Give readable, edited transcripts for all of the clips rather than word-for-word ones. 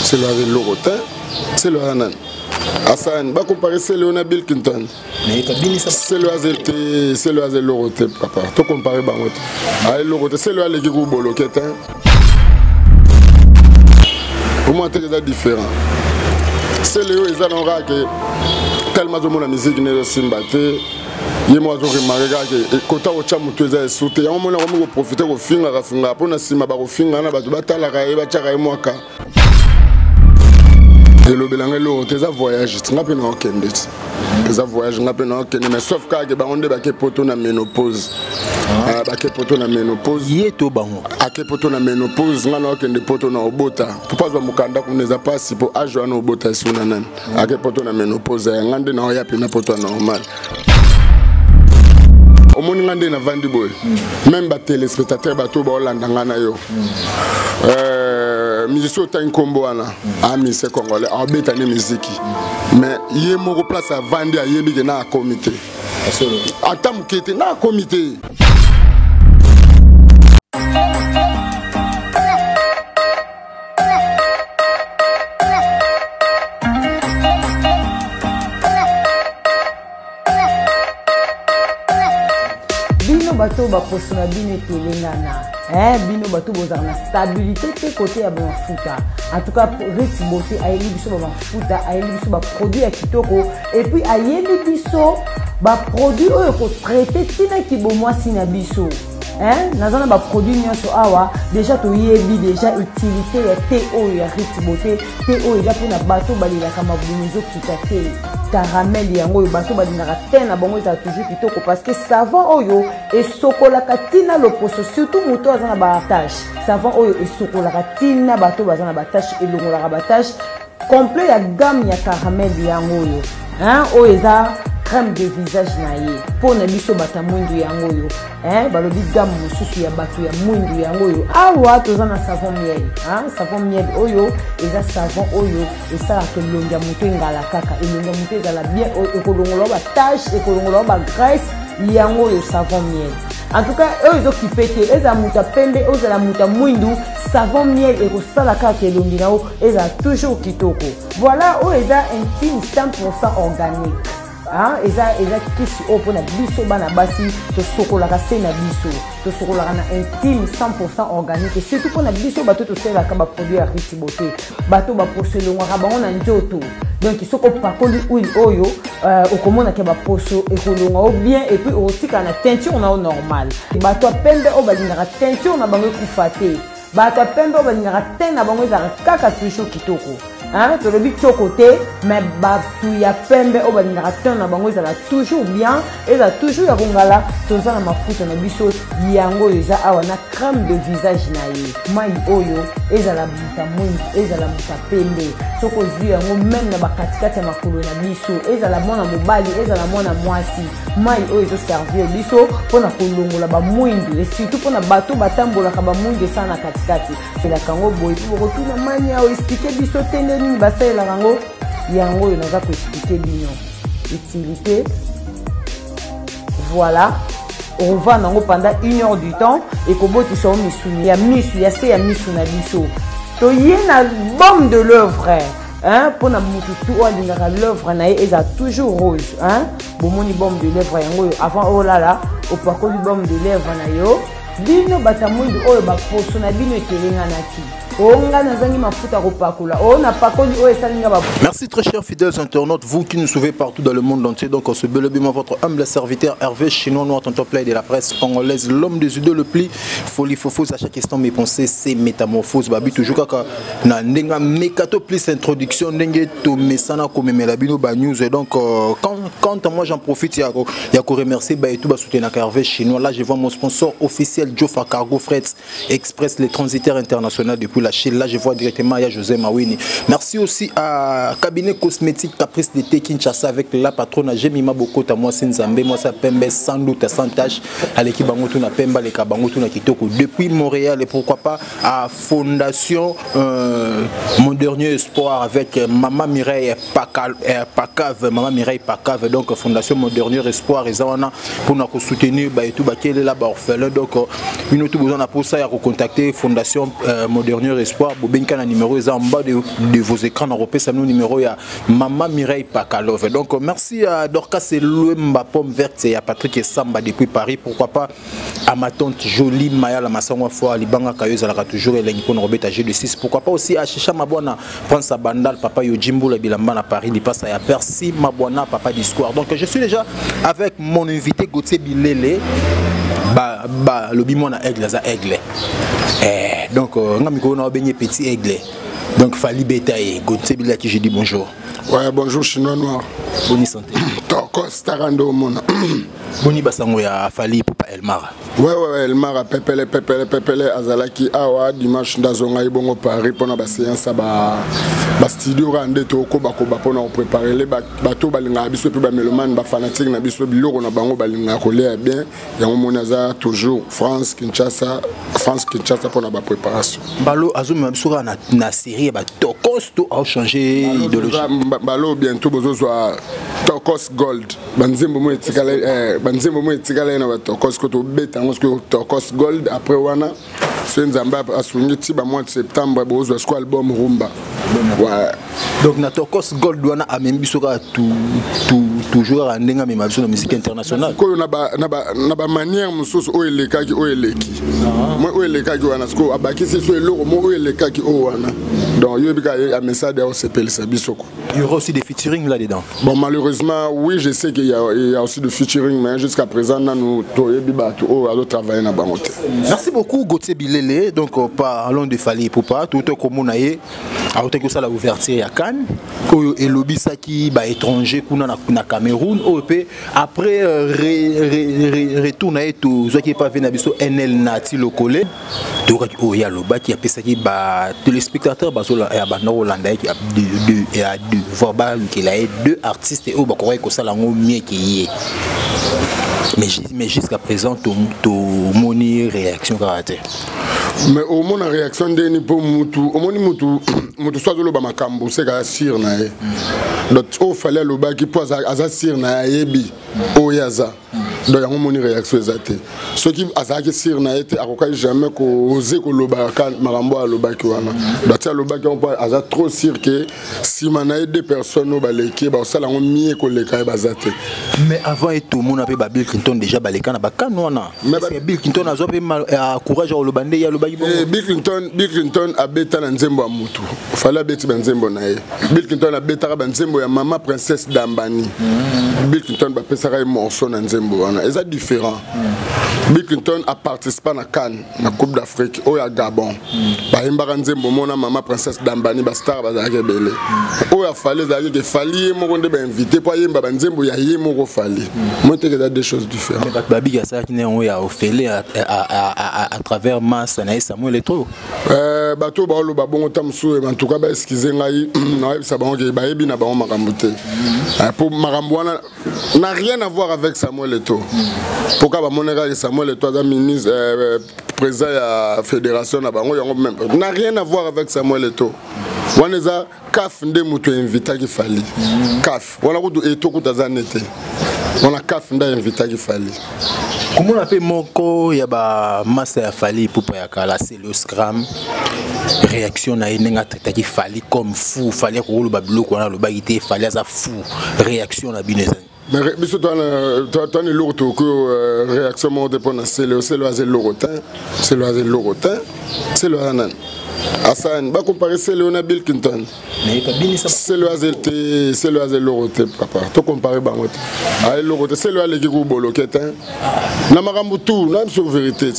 C'est le Lorotin, c'est le Hanan. Hassan, va comparer c'est le Bill Clinton. C'est le Lorotin, papa. Tu compares Bangot. Ah, le Lorotin, c'est le Allegro Boloquet. Au moins, c'est différent. C'est le Hanan que tellement de la musique n'est pas simbatée. Ye moi je remarque que kota ocha mutu eza sauté ya mona ko profiter ko finga ka finga pona sima ba ko finga na bato batala ka e ba chaka e mwaka le belanga lo teza voyage ngape na okende teza voyage ngape na okende mais sauf ka ke ba onde ba ke poto na ménopause ba ke poto na ménopause yeto bango ake poto na ménopause ngana okende poto na obota pour pas mukanda kuneza pasi po ajo na obota suna nan ake poto na ménopause ngande na oya pina poto normal. Au monde ngande na vandi boy même ba téléspectateur bato ba olanda ngana yo musicien ta nkombo wana amise congolais abeta ne musique mais yé moko place à vandi ayebi ke na comité atam kete na comité. Bato ba posona bine telengana bino bato bozana stabilité te côté ya ba futa en tout cas Rich Beauté ayeli biso ba futa ayeli biso ba produit ya kitoko et puis ayeli biso ba produit oyo ko traiter tina ki bo mwasi na biso nazana ba produit nyonso awa déjà to yebi déjà utilité ya te oyo ya Rich Beauté te oyo ya pona bato balila kama bunzo kitake caramel yango oyo bato balingaka te na bango eza toujours kitoko parce que savon oyo esokolaka tina loposo surtout moto aza na batache savon oyo esokolaka tina bato baza na batache elongolaka batache complet ya gamme ya caramel yango oyo oyo eza crème de visage na ye pona biso bata mwindu yango oyo balobi gamme mosusu ya bato ya mwindu yango oyo awa toza na savon miel savon miel oyo eza savon oyo esalaka elongi ya moto engala kaka elongi ya moto ezala bien ekolongola batache ekolongola bagraisse yango oyo savon miel en tout cas oyo ezokipe te ezala moto pembe ozala moto mwindu savon miel ekosala kaka elongi na yo ezala toujours kitoko voilà oyo eza intime 100% organique eza kisi oyo mpona biso bana basi tosokolaka se na biso tosokolaka na intime 100% organique surtout mpona biso bato tosalelaka baproduit ya Rich Beauté bato baposo elongwaka bango na nzoto donc soko pakoli huile oyo okomonaka baposo ekolonga o bien et puis okotika na teinture na o normal bato apembe oyo balingaka teinture na bango ekufa te bato apembe oyo balingaka te na bango ezalaka kaka toujours kitoko tolobi kyoko te mais bato ya pembe oyo balingaka te na bango ezala toujours bien ezala toujours ya kongala toza na mafuta na biso yango oyo eza awa na crème de visage na ye mai oyo ezala muta mwindu ezala muta pembe soki ozwi yango même na bakatikati ya makolo na biso ezala mwana mobali ezala mwana mwasi mai oyo ezoservir biso mpona kolongola bamwindu et surtout mpona bato batambolaka bamwindu esala na katikati elaka yango boye mpo bokotuna mani awo explike biso te nini basalelaka yango yango oyo naza koexplike bino utilité voilà on va nango pendant 1 heure du temps ekobotisa o misuni ya misu ya se ya misu na biso toye na bombe de l'œuvre mpona motu tu oyo alingaka l'œuvre na ye eza toujours rose bomoni bombe de l'œuvre yango oyo avant olala opakoli bombe de l'œuvre na yo bino bata mwindu oyo baposo na bino etelenganaki Merci très chers fidèles internautes, vous qui nous suivez partout dans le monde entier. Donc, ce bel bim votre humble serviteur Hervé Chinois, noir tonton play de la presse congolaise, l'homme des idées le plus folie faux à chaque instant. Mes pensées, c'est métamorphose. Babi toujours kaka na nenga mekato plus introduction nenge to mesana comme melabino ba news. Et donc, quand moi j'en profite, il y a qu'à remercier bah et tout bah soutenir Hervé Chinois. Là, je vois mon sponsor officiel Jofa Cargo Freight Express, les transitaires internationaux depuis la Chine. Là, je vois directement à José Mawini. Merci aussi à cabinet cosmétique Caprice de Kinshasa avec la patronne Jemima Bokota, moi Sinzambe, moi ça Pembe sans doute sans tâche à l'équipe Bangotuna Pemba, les Kabangotuna Kitoko depuis Montréal et pourquoi pas à Fondation Mon Dernier Espoir avec Maman Mireille Pacave, Maman Mireille Pacave, donc Fondation Mon Dernier Espoir et Zawana pour nous soutenir et tout, qui est là-bas orphelin. Donc, une autre besoin pour ça, il y a contacter Fondation Mon Dernier Super Espoir bobenka na numéro en bas de vos écrans européens ça nous numéro ya Maman Mireille Pakalove. Donc merci à Dorcas et Louemba Pomme Verte et à Patrick et Samba depuis Paris, pourquoi pas à ma tante Jolie Maya la Massangwa fois Libanga Kayo Zalaka toujours et l'Engipon Robert âgé de 6, pourquoi pas aussi à Chicha Mabwana prendre sa bandale papa Yojimbo la Bilamba à Paris, il passe à Percy Mabwana papa Discours. Donc je suis déjà avec mon invité Gauthier Bilele le bimon à aigle ça aigle donc on a baigné petit aigle donc Fali Betaye Gauthier Bilele qui je dis bonjour. Ouais, bonjour chinois noir. Bonne santé. Tokos Tarando Mona. Boni basango ya Fali pour pas Elmar. Ouais Elmar pepele azalaki awa dimanche ndazonga ibongo Paris pona ba séance ba studio rande to ko ba pona préparer les bato balinga biso pe ba meloman ba fanatique na biso biloko na bango balinga ko lé bien ya mona za toujours France Kinshasa pona ba préparation. Balo azuma biso na série ba Tokos to a changé idéologie. Balo bientôt bozo Tokos Gold banzembo mo etikala na Tokos ko to beta ngo Tokos Gold après wana Nzamba asungi tiba mois de septembre bozo sko album Rumba. Ouais. Donc na Tokos Gold wana amembi soka toujours andenga mema biso na musique internationale. Ko na ba manière mususu o elekaki moi o elekaki wana sko abaki c'est so eloko mo o elekaki o wana. Donc yo bika ya message au CPL Sabisoko. Il y aura aussi des featuring là-dedans. Bon malheureusement oui je sais qu'il y a aussi des featuring mais jusqu'à présent nous toyebi bato o alo travailler na bangote. Merci beaucoup Gauthier Bilele. Donc parlons de Fali Poupa tout comme on a que ça la ouverture à Cannes et lobby ça qui ba étranger kuna na Cameroun après retourne et tout ça qui pas venu biso NL Nati le collé donc oh ya loba qui a fait ça qui ba téléspectateurs ba ya ba Hollandais qui a deux voir ba qu'il a deux artistes et au ba ko ça la mieux qui est mais jusqu'à présent tout moni réaction caractère. Mais au moins la réaction de ni pour mutu au moins mutu soit le ba makambo c'est ka sir na e donc il fallait le ba qui pose à sir na yebi o yaza donc il y a une réaction exacte ceux qui azaki sir na été akoka jamais ko oser ko loba kan makambo a loba ki wana donc ça loba ki on peut aza trop sir que si mana deux personnes no baleki ba sala ngo mie ko leka bazate. Mais avant et tout monde appelle Bill Clinton déjà baleka na ba kan wana mais Bill Clinton azo pe courage au lobande ya loba Bill Clinton a beta na nzembo ya mutu fallait beti banzembo na ye. Bill Clinton a beta banzembo ya mama princesse d'Ambani. Bill Clinton ba pesa ka morceau na nzembo wana c'est différent. Bill Clinton a participé à Cannes na Coupe d'Afrique au Gabon ba himbaka nzembo mona mama princesse d'Ambani ba star ba za belé o ya fallait zaye que fallait mo konde ba invité pour yemba banzembo ya yemo ko fallait moi te que des choses différentes. Mais babi ya ça qui ne on ya ofélé à travers Massa na Samuel Eto'o bato ba lo ba bongo tamsu en tout cas ba excuser ngai na ça ba on ba yebi na ba makambote pour makambo n'a rien à voir avec Samuel Eto'o. Pourquoi ba monera Samuel Eto'o ministre président de la fédération n'a rien à voir avec Samuel Eto'o. On a CAF nde mutu invité qui fallait CAF on a ko Eto'o ko tazanete on a CAF nda invité qui fallait. Comment on appelle moko ya ba massa ya Fali pour pas ya kala c'est le scram réaction na yenga tata qui fallait comme fou fallait ko lo ba biloko na lo ba ité fallait za fou réaction na bineza. Mais biso toi ne l'autre que réaction mon dépend c'est le lorotin c'est le hanan Hassan va comparer c'est le Bill Clinton c'est le lorotin papa to comparer bangote ah lorotin c'est le aleki ko boloketa na makambu tout na so vérité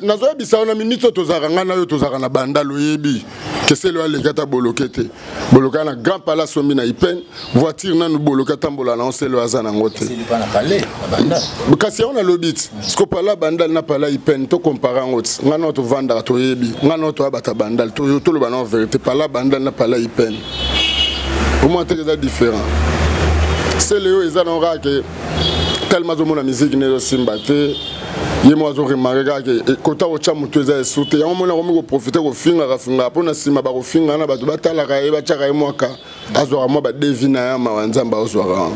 na zo bisa na minute tozaranga na yo tozaranga banda loyebi que c'est le aleki ta bolokete bolokana grand palace sombi na ipen voiture na nous bolokata mbola na c'est le hazana ngote c'est pas na parler banda kasi on a lobit ce ko pala banda na pala ipen to comparer ngote ngana to vendre to yebi ngana to abata banda to lo bana en vérité pala banda na pala ipen au moins c'est différent c'est le ils ont que tellement de la musique ne simbate ye mo azo remarquer que kota o chamu toza sauter ya mona ko profiter ko finga pona sima ba ko finga na bato batala ka e ba chaka e mwaka azo mo ba devina ya mawanzamba ozwara.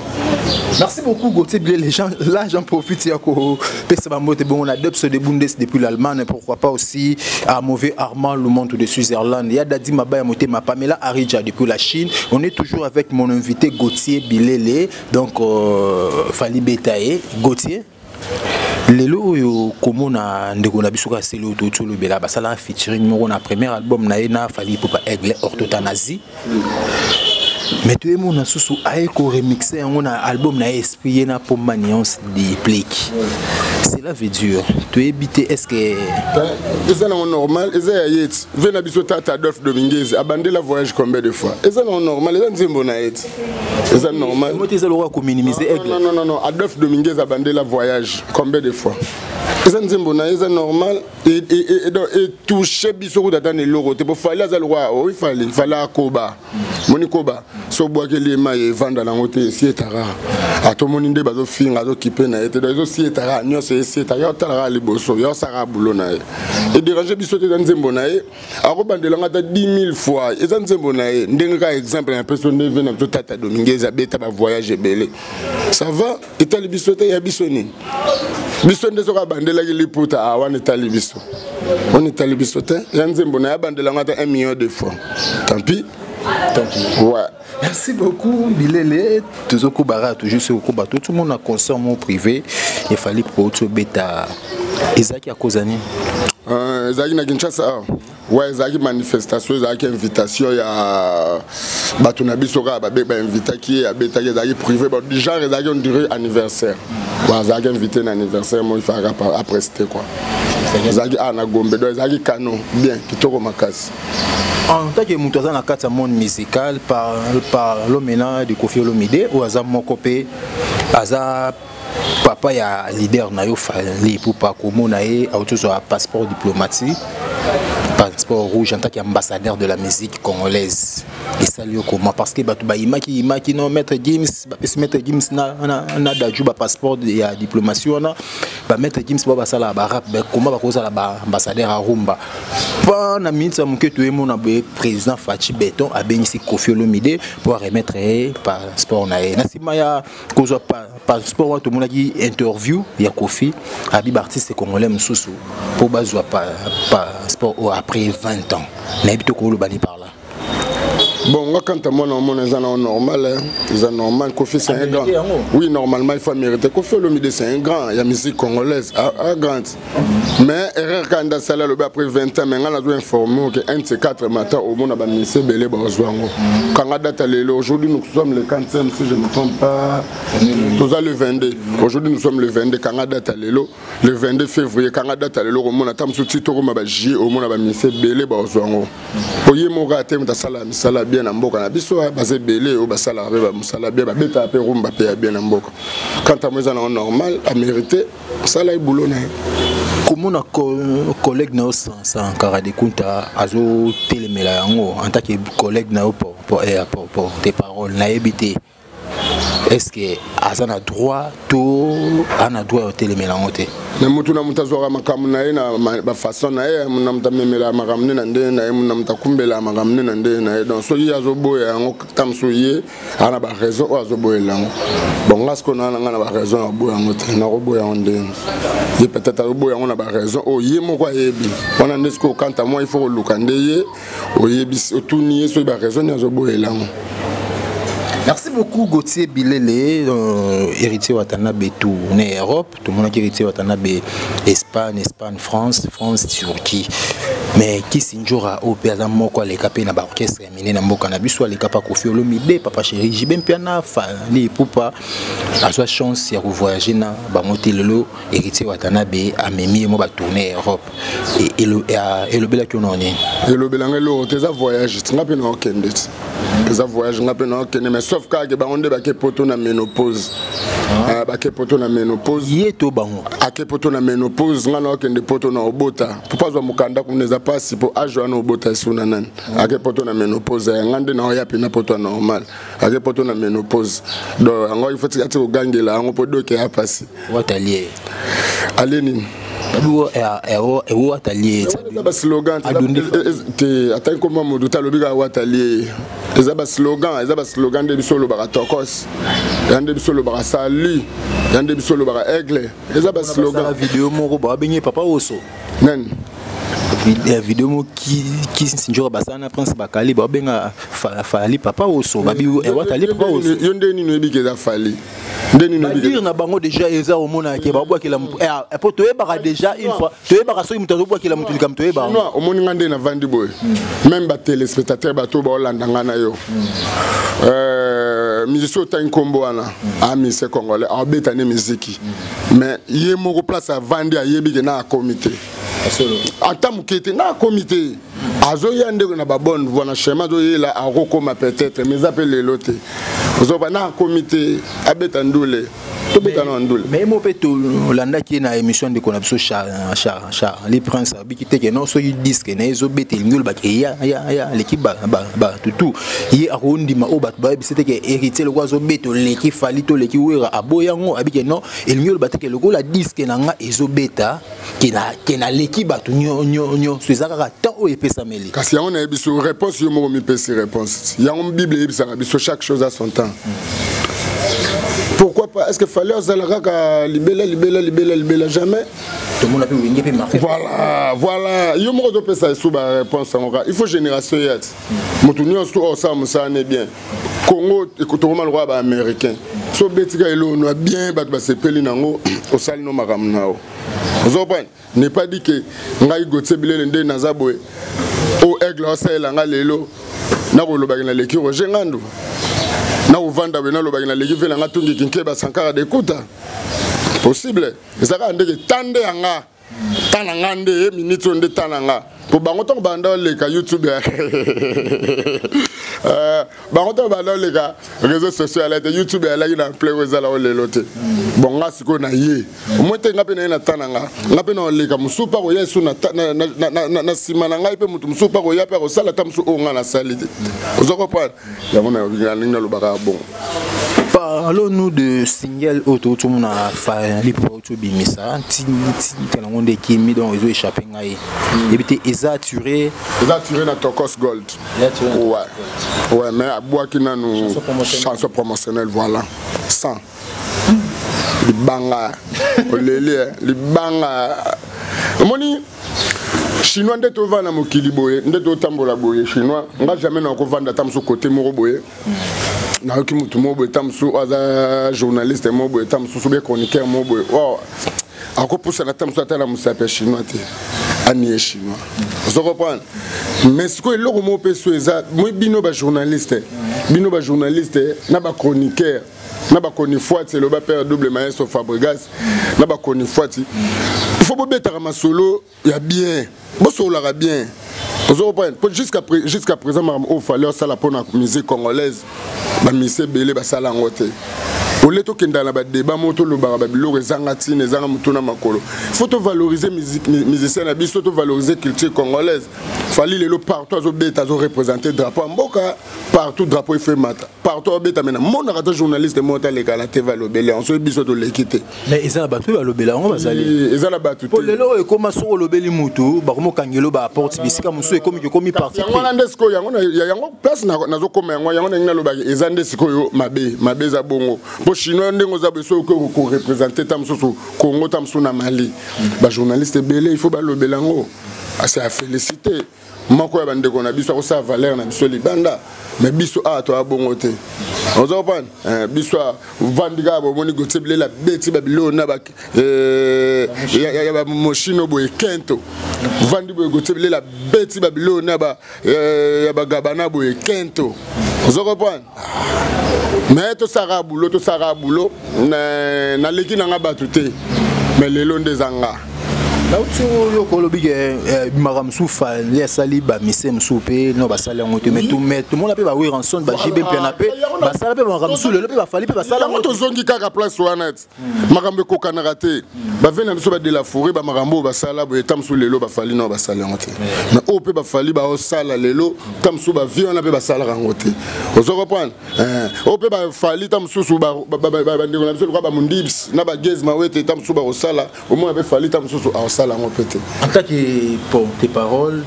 Merci beaucoup Gauthier Bilele. Les gens là j'en profite ya ko pesa ba mote bon on adopte de Bundes depuis l'Allemagne, pourquoi pas aussi à mauvais Armand le monde de Switzerland. Il y a Dadi Mabaya Moté ma Pamela Arija depuis la Chine. On est toujours avec mon invité Gauthier Bilele. Donc Fali Betaye Gauthier. Lelo yo komona ndeko na biso ka selo to tsolo bela basala featuring mo na premier album na ena Fali Popa Aigle Orthothanasie. Mais tu es mon sous aiko remixé on a album na esprit na pour maniance des pliques. Cela veut dire tu es bité est-ce que c'est normal et ça yet vena biso tata Adolphe Dominguez abandé la voyage combien de fois et ça normal et ça nzembo na yet et ça normal moi tu es le roi ko minimiser Aigle non Adolphe Dominguez abandé la voyage combien de fois et ça nzembo na c'est normal et toucher biso ko data ne loro te pour fallait ça le roi il fallait akoba moni koba so bois que les mailles vendre la montée si etara a to moni nde bazo finga zo kipe na ete do si etara nyo se etara yo tala li boso yo sara bulo na et déranger biso te nzembo na e a ko bandela ngata 10 000 fois et ça nzembo na e ndenge ka exemple un personne ne vient to tata Dominguez abeta ba voyage belé ça va etali biso te ya biso ni biso nde so ka bandela ki liputa a wana etali biso on etali biso te ya nzembo na ya bandela ngata 1 million de fois tant pis. Ouais. Merci beaucoup Bilele. Toujours Koubara, toujours sur Kouba. Tout le monde a concert mon privé. Il fallait pour tout bêta. Ezaki à Kozani. Ezaki na Kinshasa. Ouais, ezaki manifestation, ezaki invitation ya batuna bisoka ba invité qui a bêta ezaki privé. Bon déjà ezaki on dirait anniversaire. Ouais, ezaki invité na anniversaire moi il faut après c'était quoi. Ezaki na Gombe, donc ezaki canon bien kitoko makasi. En tant que Moutaza na kata monde musical par l'homme de Kofi Olomide ou Azam Mokopé Aza papa ya leader na yo Fali Popa Komo na e autour un passeport diplomatique passeport rouge en tant qu'ambassadeur de la musique congolaise et ça lui comment parce que batu ba imaki non maître James na daju ba passeport ya diplomatie on a ba maître James ba sala ba rap comment ba koza la ba ambassadeur à Rumba pas na minute mon que tu es mon président Fachi Beton a béni Kofi Olomide pour remettre passeport na e na simaya koza passeport tout le monde a dit interview ya Kofi abi artiste congolais mususu pour bazwa passeport après 20 ans na bito ko lo bani par là. Bon, moi quand moi non normal, c'est normal. Kofi c'est un grand. Oui, normalement il faut mériter. Kofi Olomide c'est un grand. Il y a musique congolaise, grande. Mais erreur quand ça là après 20 ans, maintenant on a informé que 1 de ces 4 matins au monde a bamisé belé bazwango. Quand on date aujourd'hui nous sommes le 45 si je ne me trompe pas. Tout ça le 22. Aujourd'hui nous sommes le 22 quand on date le 22 février quand on date au monde a tam sous titre au mabaji au monde a bamisé belé bazwango. Oye mo gâté mu ta sala bien na mboka na biso basé belé au basala ba musala bien ba beta pe rumba pe bien na mboka quand à moi ça normal à mériter sala boulot na comment na collègue na sans Karade Kunta azo telemela yango en tant que collègue na pour tes paroles na ebité est-ce que azana droit to ana droit telemela ngote na mutu na mutazora makamu na ye na ba façon na ye na mutamemela makamne na nde na ye na mutakumbela makamne na nde na ye donc so yi azoboya yango tamso ye ana ba raison o azoboyela yango bon ngasko na nga na ba raison aboya yango te na roboya onde ye peut-être azoboya yango na ba raison o ye moko ayebi wana ndesko kanta moi il faut luka nde ye o yebi otuni ye so ba raison ya azoboyela yango. Merci beaucoup Gauthier Bilele, héritier Watanabe tourné Europe, tout le monde qui héritier Watanabe Espagne, France, Turquie. Mais qui s'injura au pays moko les capé na ba orchestre mené na mboka na biso les capa Kofi Olomide papa chéri Jibem Piana Fali Popa a soit chance ya voyager na ba motelelo héritier Watanabe a memi mo ba tourner Europe et le bela ki on est. Et le belangelo tes voyage ngapi na okende. eza voyage nga pe na okende mais sauf kaka bango nde bake poto na ménopause bake poto na ménopause ye to bango ake poto na ménopause nga na okende poto na obota po pazwa mukanda kuna eza pasi po age wana obota esuna nani ake poto na ménopause nga nde na oya pe na poto normal ake poto na ménopause donc yango il faut ati kogangela yango po doke ya pasi watalier ale nini ewo atelier eza slogan te atani koma modu talobika watalier eza slogan de biso lobaka tokos yande biso lobaka salut yande biso lobaka aigle eza slogan vidéo moko ba benye papa oso nani vidéo mo qui sinjora basana prince bakali ba benga fali papa oso babi watalier papa oso yonde nini ebike za fali dire na bango déjà eza omona ke ba bwakela po toyebaka déjà une fois toyebaka soki mutu azobwakela mutu likam toyeba non omoni nga nde na vandi boye même ba téléspectateur bato baolanda nga na yo musicien ota nkombo wana amise congolais abeta ne miziki mais ye moko place avandi ayebike na comité ata mokete na comité azoya ndeko na babonne voix na schéma azoyela akokoma peut-être mais eza mpe lelo te ozoba na comité abeta ndule tobeta na ndule mais mo pe tolandaki na émission de konapso les princes abiki teke non soki disque na ezobeta ngol ba ya l'équipe ba tutu ye akondima o bat ba bisete ke héritier le kwazo beto leki fali to leki wera aboyango abiki non ngol ba teke le la disque na nga ezobeta kena l'équipe ba tu nyo sezaka tant o epesa meli kasi yango na biso réponse yo mo mi pesi réponse yango bible ebisa biso chaque chose à son temps. Pourquoi pas? Est-ce qu'il fallait aux libéla jamais? Tout le monde a pu marquer. Voilà. Il y a un peu ça sous la réponse. Il faut génération yet. Motunio sur ça n'est bien. Congo écoute le roi américain. So betika elo no bien bat ba sepeli nango au sal no maramnao. Vous n'est pas dit que ngai gote bilele nde nazaboe. O aigle o sala nga lelo. Na ko lobaki na leki roje ngando. Na uvanda bena lobaki na leki vela nga tungi kinkeba sankara de kuta. Possible. Ezaka ndeke tande yanga. Tana ngande minute onde tana nga. Pour bangoto banda leka YouTube. Bangoto banda leka réseaux sociaux ala YouTube ala ina play wezala olelote. Bon nga siko na ye. Omote ngape na tana nga. Ngape na leka musupa ko yesu na simana nga ipe mutu musupa ko yape ko sala tamsu onga na salite. Ozoko pa. Yango na ngina lobaka bon. Parlons-nous de single auto tout mon a fait les produits bimisa tin on de kimi donc ils ont échappé ngai et puis Ezaturé na Tokos Gold ouais mais à bois qui n'a nous chanson promotionnelle voilà 100 les banga les banga moni chinois ndeto vana mokili boye ndeto tambola boye chinois nga jamais na ko vanda tamso côté moko boye na ki mutu mobo tamsu aza journaliste mobo tamsu sobe chroniqueur mobo ako poussa na tamsu atala musape chinois te ani chinois vous comprenez mais ce que le mo peso eza moi bino ba journaliste na ba chroniqueur na ba konifuati le ba père double maestro Fabregas na ba konifuati il faut bobeta ma solo ya bien bo solo la bien. Jusqu'à présent, il fallait ça la musique congolaise, la musique belé, la salle en côté. Au lieu de dans la débat, moto le barabilo, les zangatines, les zangamutuna makolo. Il faut valoriser musique musicienne, il faut valoriser culture congolaise. Il fallait les partout à bêta représenter drapeau en boca, partout drapeau il fait mata. Partout à bêta maintenant. Mon arrêté journaliste de monter les gars, TV lobelé, on se biso de l'équité. Mais ils ont battu à lobelé, on va salir. Ils ont battu. Pour le lot, comment sur lobelé moutou, baromo kangelo ba porte bisika musu et comme parti. Yango ndesko yango place nazo koma yango na lobaki ezande sikoyo mabe za bongo. Po chinois ndengo za beso ko représenter tamso Congo tamso na Mali. Ba journaliste belé il faut ba lobelango. C'est à féliciter. Moko ya bande ko na biso ko sa valeur na biso libanda. Mais biso a to abongo te. Ozo pan biso vandiga bo moni gotebele la beti babilo na ba ya ba moshino boy kento. Vandi boy gotebele la beti babilo na ba ya ba gabana boy kento. Ozo pan mais to sara boulot na leki na nga batute mais lelo ndezanga yo kolobi ke maramsu fa les sali ba misem soupe no ba sala ngoto mais tout monde pe ba oui ranson ba jibe piana pe ba sala pe maramsu le pe ba fali pe ba sala ngoto zongi kaka place wanet marambe ko kanarate ba vena so ba de la forêt ba marambo ba sala bo tamsu lelo ba fali no ba sala ngoto mais o pe ba fali ba o sala lelo tamsu ba vi on pe ba sala ngoto ozo comprendre o pe ba fali tamsu su ba ndeko na biso ba mundibs na ba gez ma wete tamsu ba o sala au moins ba fali tamsu su a sala ngoto. En tant que pour tes paroles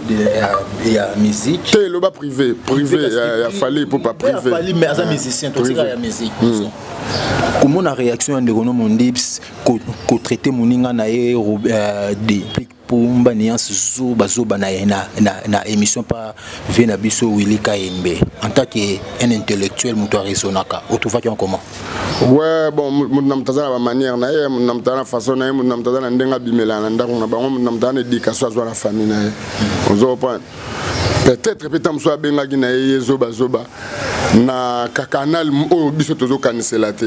et la musique. C'est le bas privé, il a fallu pour pas privé. Il a fallu mais à musicien, tout ça la musique. Comment la réaction de Renaud Mondibs qu'on traité moninga na des pour mbaniance zo bazoba na émission par Vena Biso Willy Kaembe en tant qu'un intellectuel muto raisonnaka autofaki en comment. Ouais bon munamtaza ba manière na ye munamtaza façon na ye munamtaza na ndenga bimela na ndako na bango munamtaza éducation zo na famille na ye ozo prendre peut-être petam so benga ki na ye zoba na kakanal o biso tozo kanisela te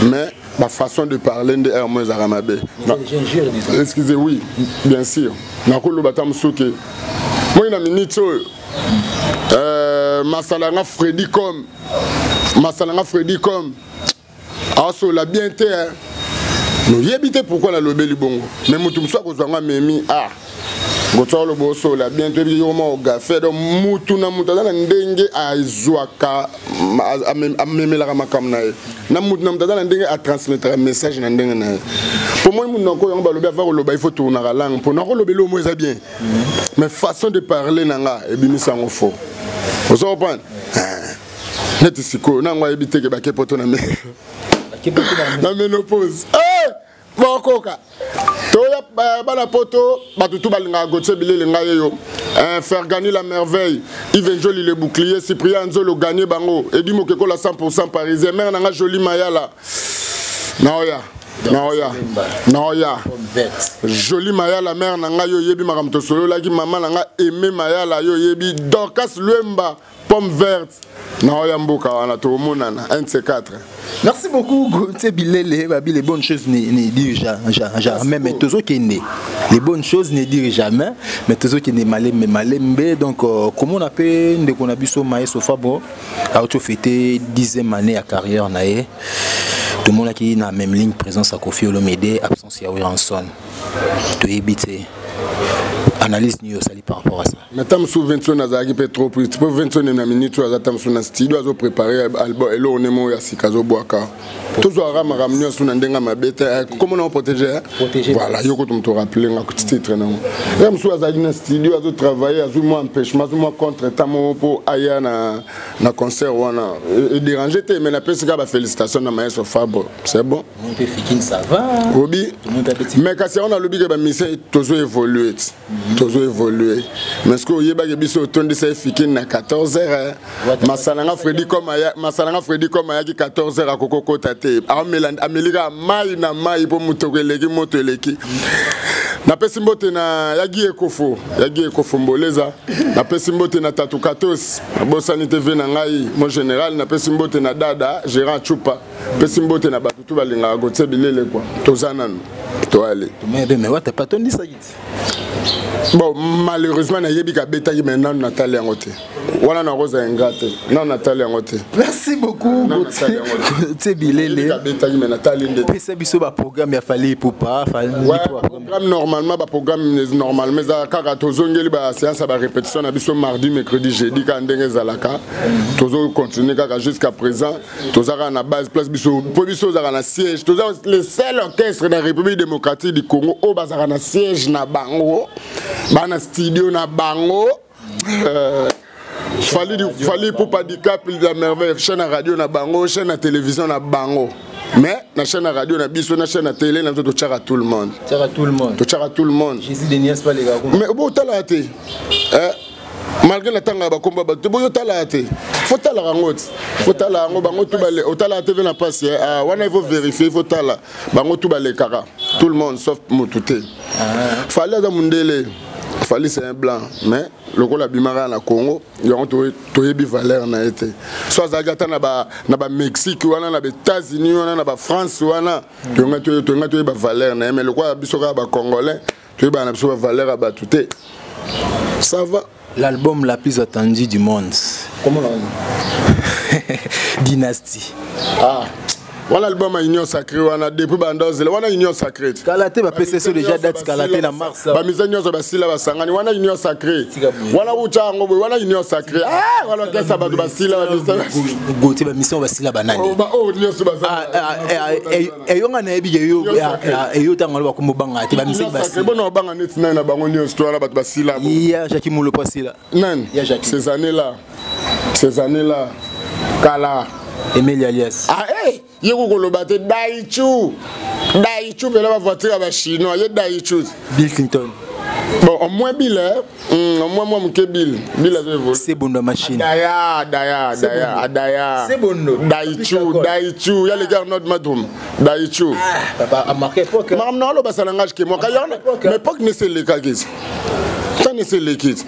mais ma façon de parler de Hermès Aramabe. Excusez, oui, bien sûr. Nakolo batam souke. Moi na minute Masalanga Freddy comme aso la bien terre. Nous y habiter pourquoi la lobé libongo. Mais mutum so ko zanga memi Gotolo boso la bien tebi yomo gafe do mutu na mutala ndenge azwaka amemela makamna na mutu na mutala ndenge a transmettre un message na ndenge na pour moi mun nako yamba lobi avoir loba il faut tourner la langue pour nako lobi lo moza bien mais façon de parler nanga e bimisa ngo fo ozo comprendre net siko na ngwa ebiteke ba kepoto na me na ménopause Bokoka. Toya bala poto batutu balinga goche bilele ngaye yo. Faire gagner la merveille. Yves Joli le bouclier, Cyprien Nzolo gagner bango. Edi Mokeko la 100% parisien. Mère nanga Joli Mayala. Naoya. Joli Mayala mère nanga yo yebi makamto solo la ki maman nanga aimé Mayala yo yebi Dorcas Luemba pomme verte. Naoya mboka wana to monana 1 de 4. Merci beaucoup Gauthier Bilele, les bonnes choses ne dirent jamais, mais toujours qui né. Les bonnes choses ne dirent jamais, mais toujours qui n'est malembe. Donc comment on appelle de qu'on a vu sur Maïs au Fabo, a fêté 10e année à carrière naé. Tout le monde qui est dans la même ligne, présence à Kofi Olomide, absence à Wiranson. Tu es habité. Analyse ni osali par rapport à ça. Mais tam sou 20 nazaki peut trop plus. Tu peux 20 na minute za tam sou na studio azo préparer album et lo nemo ya sikazo boaka. Toujours rama ramnyo sou na ndenga mabeta. Comment on protéger? Voilà, yoko tum to rappeler nga titre na. Tam sou azaki na studio azo travailler azo moi empêchement, azo moi contre tamo pour aya na concert wana. Et déranger te mais na pesika ba félicitations na maestro Fabo. C'est bon. On peut fikin ça va. Obi. Mais quand on a le big ba mission toujours évoluer. Toujours évolué. Mais ce que vous avez dit, c'est que ça fait na 14h. Masalanga Freddy comme aya qui 14h à Koko Kotate. Amelika mai na mai pour mutokeleki moteleki. Na pesimbote na yagi ekofo mboleza. Na pesimbote na Tatu Katos. Na Bosani TV na ngai mon général na pesimbote na Dada Gérard Chupa. Pesimbote na batutu balinga Gauthier Bilele quoi. Tozananu. Toale. Mais what pas ton dit ça dit. Bon, malheureusement, il y a des gens qui maintenant Nathalie Angote. Voilà, na Rosa Ngate. Non, Nathalie Angote. Merci beaucoup. C'est Bilele. C'est biso ba programme ya fali pour pas. Programme normalement, ba programme normal. Mais à Karato Zongeli ba séance ba répétition na biso mardi, mercredi, jeudi quand ndenge zalaka. Tozo continuer jusqu'à présent. Tozara na base place biso. Pour biso zara na siège. Tozara le seul orchestre de la République démocratique du Congo au bazara na siège na bango. Bana studio na bango fallait pour pas handicap la merveille chaîne à radio na bango chaîne à télévision na bango mais na chaîne à radio na biso na chaîne à télé na to tchara tout le monde tchara tout le monde Jésus de Nias pas les gars mais bon talaté malgré la tanga ba komba ba to boyo talaté faut tala rangot faut tala ngo bango tout balé au tala TV na passe wana il faut vérifier faut tala bango tout balé kara tout le monde sauf Moutouté fallait dans mundele fallait c'est un blanc mais le rôle abimara na Congo il y a toyebi valeur na été soit zagata na ba Mexique wana na ba États-Unis wana na ba France wana to ngato ba valeur na mais le roi bisoka ba congolais Tu es une valeur à battre. Ça va. L'album la plus attendu du monde. Comment on dit? Dynasty. Ah. Voilà l'album à Union Sacrée, on a depuis Bandoz, on a Union Sacrée. Kalaté va PCC déjà date Kalaté la mars. Ba mizanyo za basila basangani, on a Union Sacrée. Voilà Uchango, on a Union Sacrée. Ah, voilà que ça va de basila basila. Goté ba mission basila banani. Oh, Union Sacrée. Et on a nabi yo tangalo ko mobanga te ba mission basila. Bon on banga net na bango Union histoire ba basila. Ya Jackie Moulo Pasila. Non. Ces années-là. Kala Emile Alias. Ah eh, yeko kolobate Daichu. Daichu pela ba voiture ba chinois, ye Daichu. Bill Clinton. Bon, au moins Bill au moins moi mke Bill. Bill a volé. C'est bon de machine. Daya. C'est bon. Daichu, ya les gars notre madame. Daichu. Papa a marqué époque. Maman non lo ba salangage ke moi kayona. Mais époque ne c'est les kagis. Ça ne c'est les kids.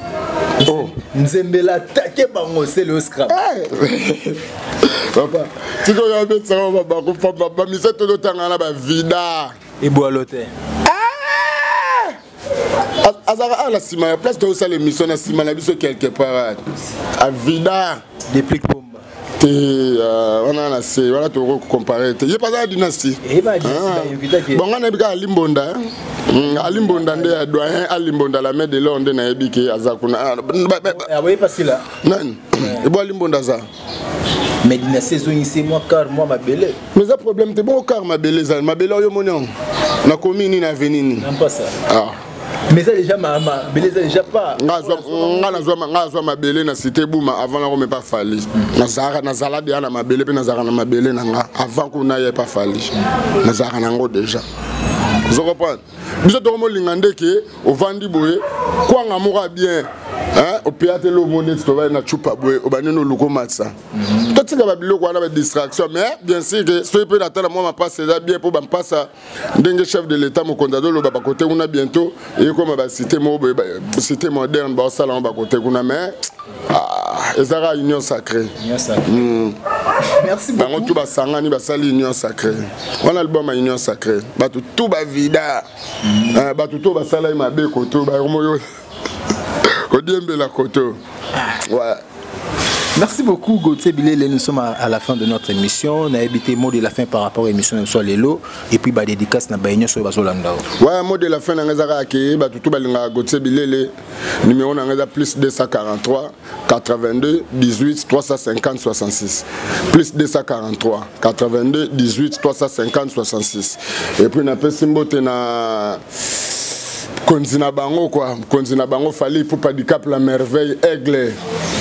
Oh, Nzembela take bango c'est le scrap. Papa, tu dois y mettre ça on va ba mise tout tanga na ba vida. Et boalote. Azara la sima la place de ça l'émission na sima na biso quelque part. A vida Déplique bomba. On a assez, voilà tu comparer. Il y a pas ça dynastie. Et bah dynastie bon on a bien Alimbonda. Alimbonda ndé doyen Alimbonda la main de l'onde na ebiki azakuna. Ah oui pas là. Non. Et bon Alimbonda ça. Mais la saison ici moi car moi ma belle. Mais le problème c'est bon car ma belle ça ma belle yo monon. Na commune na venini. Non pas ça. Ah. Mais ça déjà ma belle ça déjà pas. Ngazwa ma belle na cité bouma avant la remet pas fali. Nazala dia na ma belle pe nazara na ma belle na nga avant qu'on n'aille pas fali. Nazara nango déjà. Vous comprenez? Biso to mo lingande ke o vandi boye kwa ngamura bien. Hein, au péate le monde tu vas na chupa boye o baneno loko matsa. Toi tu vas biloko wana ba distraction mais bien sûr que ce peut attendre moi ma passe là bien pour ba passa ndenge chef de l'état mo kondado lo ba côté on a bientôt et comme ba cité moderne ba sala ba côté kuna mais ezara union sacrée. Merci beaucoup. Bango tout ba sangani ba sali union sacrée. On a album union sacrée. Ba tout ba vida. Ba tout ba sala ma be koto ba moyo. La Koto. Ouais. Merci beaucoup Gauthier Bilele, nous sommes à la fin de notre émission. On a évité mot de la fin par rapport à l'émission de Solélo et puis dédicace na baigno sur Bazolanda. Ouais, mot de la fin n'angazara ke ba tout balinga Gauthier Bilele numéro n'angaza plus 243 82 18 350 66 plus 243 82 18 350 66 et puis na pesimbote na Konzina bango quoi, konzina bango fallait pour pas du cap la merveille aigle.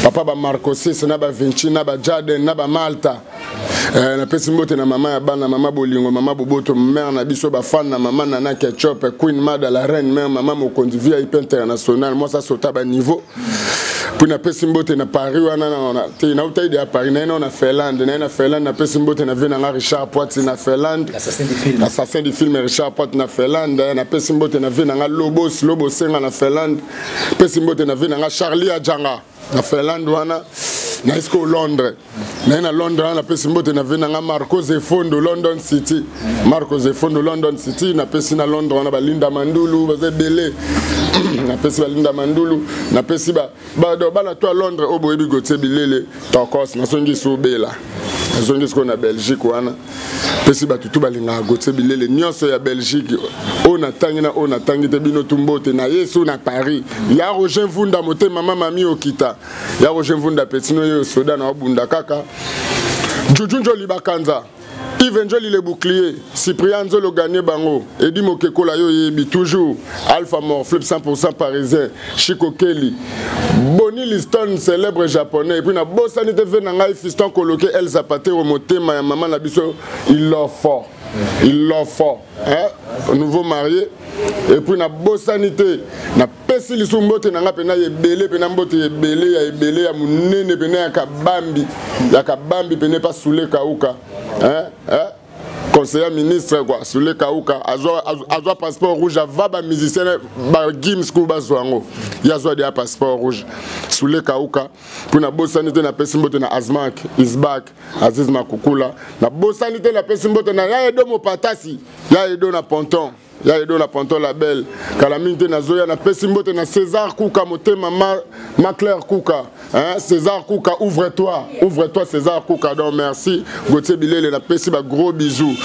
Papa ba Marco 6 na ba Vinci na ba Jaden na ba Malta. Na pesimbote na mama ya bana mama bolingo mama boboto mère na biso ba fan na mama nana ketchup Queen Mada la reine mère mama mokonzi VIP international moi ça sauta ba niveau. Puis na pesimbote na Paris wana na te na utai de Paris na Finlande na pesimbote na vena na Richard Poit na Finlande assassin du film Richard Poit na Finlande na pesimbote na vena na Lobo Senga na Finlande pesimbote na vena na Charlie Adjanga na Finlande wana na isko Londres na Londres na pesimbote na vena na Marco Zefondo London City na pesi na Londres wana ba Linda Mandulu ba Bele na pesi ba Linda Mandulu na pesi ba na toi Londres au boyebi Gauthier Bilele tokos na songi sobela na songi ko na Belgique wana pesi ba tutu balinga Gauthier Bilele nyonso ya Belgique ona tangi te bino tumbote na Yesu na Paris ya Roger Vunda mote mama mami okita ya Roger Vunda petino yo soda na obunda kaka Jujunjo Libakanza Yves Njoli le bouclier, Cyprien Nzolo gagné bango, Edi Mokeko la yo yebi toujours, Alpha Mort, Flip 100% parisien, Chico Kelly, Bonnie Liston, célèbre japonais, et puis na Bossanité Venanga, fiston coloqué El Zapatero, motema ya maman na biso, il l'a fort, hein, nouveau marié, et puis na Bossanité, na pesi lisumbote nanga pena yebele, pena mbote yebele ya munene pena ya kabambi pena pas soule kauka. Conseiller ministre quoi sur le Kauka azwa passeport rouge va musicien ba Gims ko bazwango yazwa dia passeport rouge sur le Kauka pour na bosanité na pesimbote na Azmak Isbak Aziz Makukula na bosanité na pesimbote na ya edo mo patasi ya edo na ponton ya edo na Ponto Label kala mingi na zoya na pesi mbote na César Kouka motema ma Claire Kouka hein César Kouka ouvre-toi César Kouka donc merci Gauthier Bilele na pesi ba gros bisous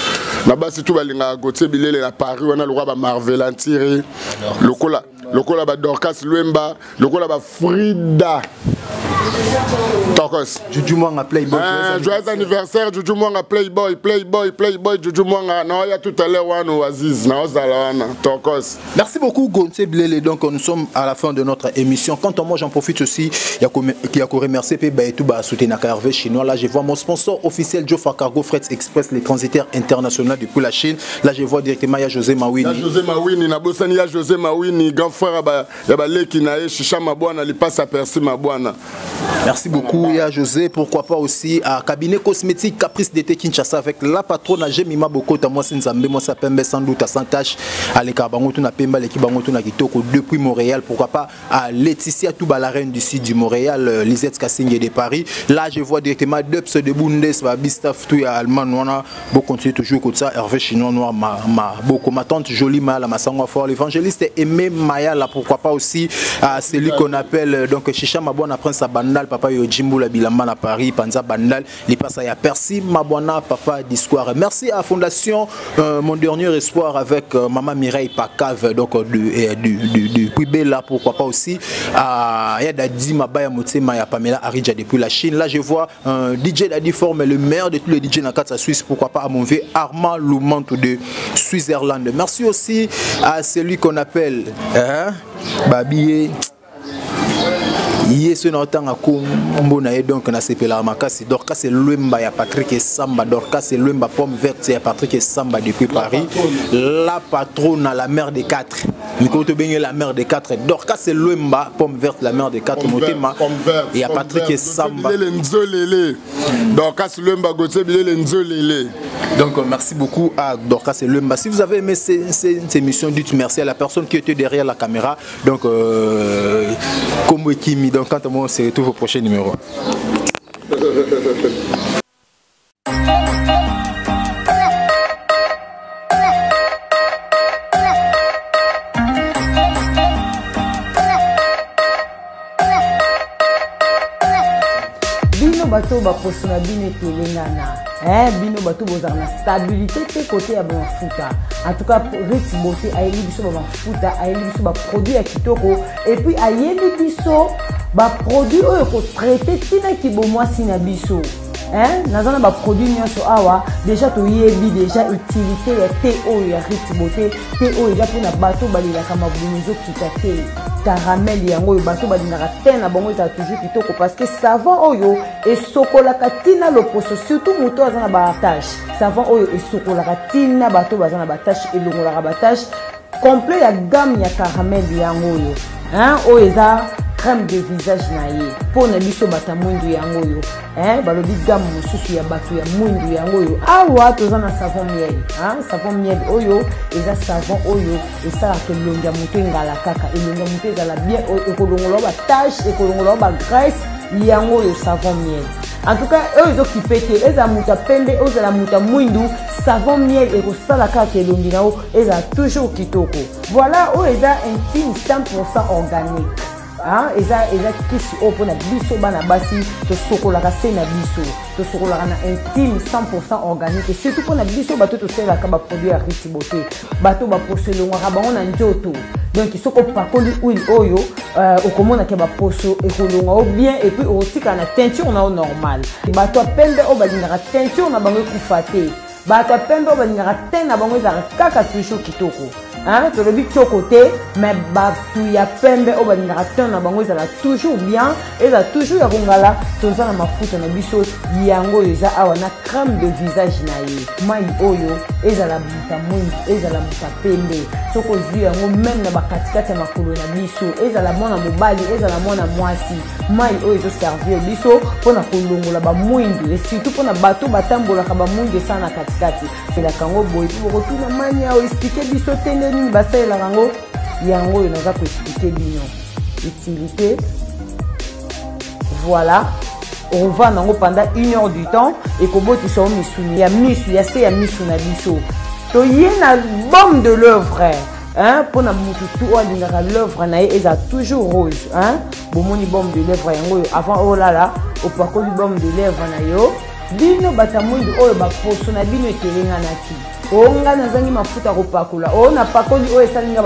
na basi tout balinga Gauthier Bilele na Paris wana le roi ba Marvel Antiri lokola ba Dorcas Luemba lokola ba Frida Tokos Juju Mwanga Playboy joyeux anniversaire Juju Mwanga Playboy Juju Mwanga na ya tout à l'heure wana Oasis na ozala wana Tokos. Merci beaucoup Gauthier Bilele. Donc nous sommes à la fin de notre émission. Quant à moi j'en profite aussi qui a remercié Peba et tout ba soutenir Hervé chinois. Là je vois mon sponsor officiel Jofa Cargo Freight Express les transitaires internationaux depuis la Chine. Là je vois directement ya José Mawini. José Mawini na bosani ya José Mawini grand frère ya ba leki na ye Chicha Mabwana li passe aperçu Mabwana. Merci beaucoup ya José. Pourquoi pas aussi à cabinet cosmétique Caprice d'été Kinshasa avec la patronne Jemima Bokota moi Nzambe moi ça pembe sans doute à sans tâche à l'écarbango tout na pemba l'équipe bango tout na kitoko depuis Montréal. Pourquoi pas à Laetitia Touba la reine du sud du Montréal Lisette Kassing de Paris. Là je vois directement Dubs de Bundes Bistaf tout ya allemand on beau continuer toujours comme ça Hervé chinois noir ma beaucoup ma tante jolie Mala Masangwa fort l'évangéliste Aimé Maya là pourquoi pas aussi à celui qu'on appelle donc Chicha Mabwana Prince Bandal papa yo Jimbo la Bilamba à Paris Panza Bandal il passe à Percy Mabwana papa d'histoire. Merci à Fondation mon dernier espoir avec maman Mireille Pacave donc du Puibé là pourquoi pas aussi à Yadadi Mabaya Motema ya Pamela Aridja depuis la Chine. Là je vois DJ Daddy Forme le maire de tous les DJ Nakata Suisse pourquoi pas à mon vieux Armand Loumantou de Switzerland. Merci aussi à celui qu'on appelle Babié Hier ce n'entend à Kombonae donc on a sepelé la Makasi Dorcas c'est Luemba ya Patrick et Samba Dorcas c'est Luemba pomme verte et Patrick et Samba depuis Paris la patronne à la mère des quatre Miko te baigner la mère des quatre Dorcas c'est Luemba pomme verte la mère des quatre Motema et à Patrick et Samba Dorcas Luemba Gauthier Bilele Nzolele. Donc merci beaucoup à Dorcas et Luemba. Si vous avez aimé cette émission, dites merci à la personne qui était derrière la caméra. Donc comme Kimi, donc quant à moi, on se retrouve au prochain numéro. Bino bato ba posona bino telengana bino bato bozana stabilité te côté ya ba futa en tout cas Rich Beauté ayebi biso ba futa ayebi biso ba produit ya kitoko et puis ayebi biso ba produit oyo ko traiter tina ki bo mwasi na biso nazana ba produit nyonso awa déjà to yebi déjà utilité ya te oyo ya Rich Beauté te oyo ya pona bato balilaka mabunizo kitake caramel yango bato balingaka te na bango eza toujours kitoko parce que savon oyo esokolaka tina loposo surtout moto azana ba tâche savon oyo esokolaka tina bato bazana ba tâche elongolaka ba tâche complet ya gamme ya caramel yango oyo oyo eza crème de visage na ye pona biso bata mwindu yango oyo balobi gamme mosusu ya bato ya mwindu yango oyo awa toza na savon miel savon miel oyo eza savon oyo esalaka elongi ya moto engala kaka elongi ya moto ezala bien ekolongola ba tache ekolongola ba graisse yango oyo savon miel en tout cas oyo ezokipe te ezala moto ya pembe ozala moto ya mwindu savon miel ekosala kaka elongi na yo ezala toujours kitoko voilà oyo eza intime 100% organique eza kisi oyo mpona biso bana basi tosokolaka se na biso tosokolaka na intime 100% organique et surtout mpona biso bato tosalelaka baproduit ya Rich Beauté bato baposo elongwaka bango na nzoto donc soki opakoli huile oyo okomonaka baposo ekolongwa o bien et puis okotikala na teinture na yo normal bato ya pembe oyo balingaka teinture na bango ekufa te bato ya pembe oyo balingaka te na bango ezalaka kaka toujours kitoko tolobi kyoko te mais bato ya pembe oyo balingaka te na bango ezala toujours bien ezala toujours ya kongala toza na mafuta na biso yango oyo eza awa na crème de visage na ye mai oyo ezala muta mwindu ezala muta pembe soki ozwi yango meme na bakatikati ya makolo na biso ezala mwana mobali ezala mwana mwasi mai oyo ezoservir biso mpona kolongola bamwindu et surtout mpona bato batambolaka bamwindu esala na katikati elaka yango boye mpo bokotuna mani awo explike biso te nini basalelaka yango oyo naza koexplike bino utilité voilà on va nango pendant 1 heure du temps et kobotisa o misuni ya misu ya se ya misu na biso to yena bombe de l'œuvre hein pour na mutu tout alingaka l'œuvre na eza toujours rose hein bomoni bombe de l'œuvre yango avant oh là là opakoli bombe de l'œuvre na yo bino batamundi oyo baposo na bino ekelenganaki onga nazangi mafuta kopakula o na pakoli oyo esalinga